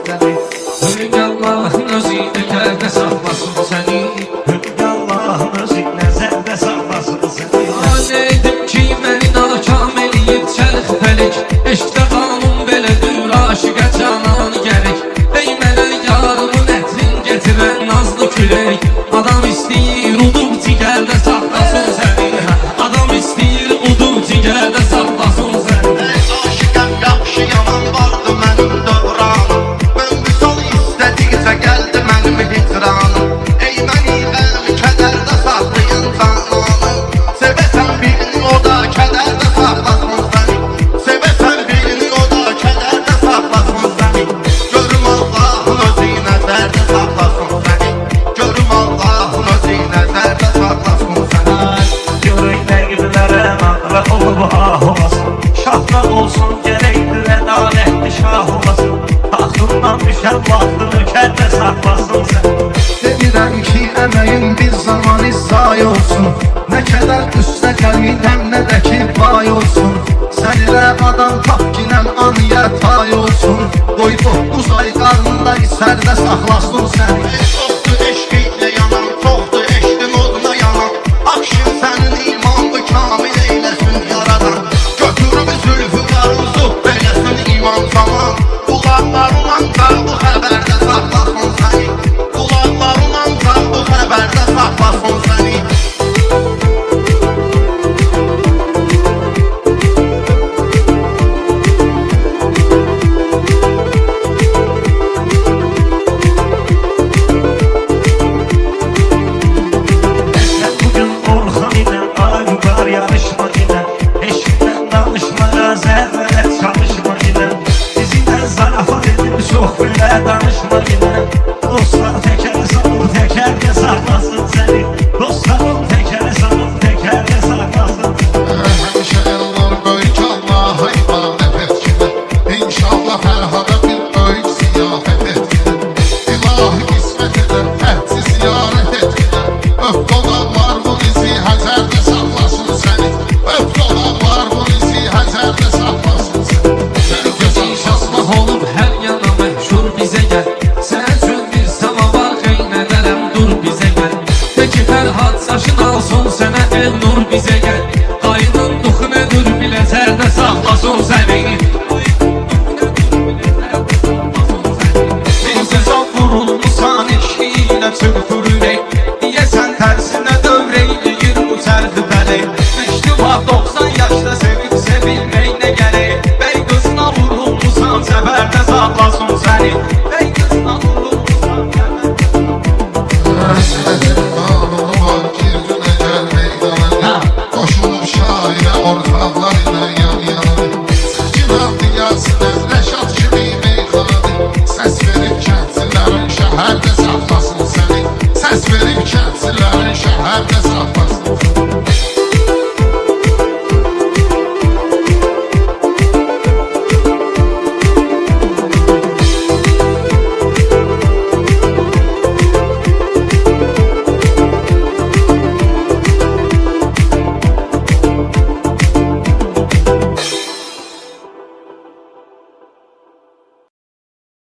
səni. Hülya Allah'ın özü nəzərdə saxlasın səni. Hülya Allah'ın özü nəzərdə saxlasın səni. Aleydim ki məni nakam eləyib çərx fələk. Eşqdə qanun belədir, aşiqə canan gərək. Ey mənə yarımın ətrin getirən nazlı külək. Adam istəyir udub cigərdə saxlasın səni. Adam istəyir udub cigərdə saxlasın səni. Aşıqəm yaxşı yaman vardı mənim dövranım. Mən vüsal istədikcə gəldi mənim hicranım. Ey məni qəm kədərdə saxlayın cananım. Sevəsən birini o da kədərdə saxlasın səni. Sevəsən birini o da kədərdə saxlasın səni. Görüm Allah'ın özü nəzərdə saxlasın səni. Görüm Allah'ın özü nəzərdə saxlasın səni. Görək nəqiblərə nağrə olub ah olasın. Şahlaq olsun gərəkdir ədalətli şah olasın. Taxtından düşən vaxtı nökərdə saxlasın sən. Demirəm ki əməyin bir zaman izay olsun. Nə qədər üstə gəlidəm nə də ki vay olsun. Sən ilə adam tap ginəm anıya tay olsun. Qoy 9 ay qarnında isərdə saxlasın səni. Çoxdur eşqiylə yanan, çoxdur eşqin oduna yanan. Akşin sənin imanlı kamil eyləsin yaradan. Götürüb zülfü qarızı eləsin iman zaman. Qulaqlarından qaldı xəbərdə saxlasın səni. Qulaqlarından qaldı xəbərdə saxlasın səni. Bugün Orxan ilə Ayubar yarışma ilə. Eşqdən danışmağa zərrələ çalışma ilə. Sizinlə zarafat edib çox belə danışma ilə. Dostlar təkəri salıb təkərdə saxlasın səni. Dostlarım təkəri salıb təkərdə saxlasın səni. Həmişə ellar böyük Allah'a ibadət etkinə. İnşallah Fərhada bir böyük ziyafət etkinə. İlahi qismət edər hədsi ziyarət etkinə. Öp dolanlar bu izi Həzərdə saxlasın səni. Öp dolanlar bu izi Həzərdə saxlasın səni. Sən gözəl Şaslaq olub hər yana məşhur bizə gəl. Sən üçün bir samavar qeynədərəm, dur bizə gəl. Peki Fərhad saçın alsın sənə el nur bizə gəl. Qayının duxu nədir biləcərdə saxlasın səni. Bir sözə vurulmusan eşki ilə çırpır ürək. Deyəsən tərsinə dövrəyləyir bu çərxi fələk. Məktuba 90 yaşda sevib sevilmək nə gərək. Bəy qızına vurulmusan səfərdə saxlasın səni.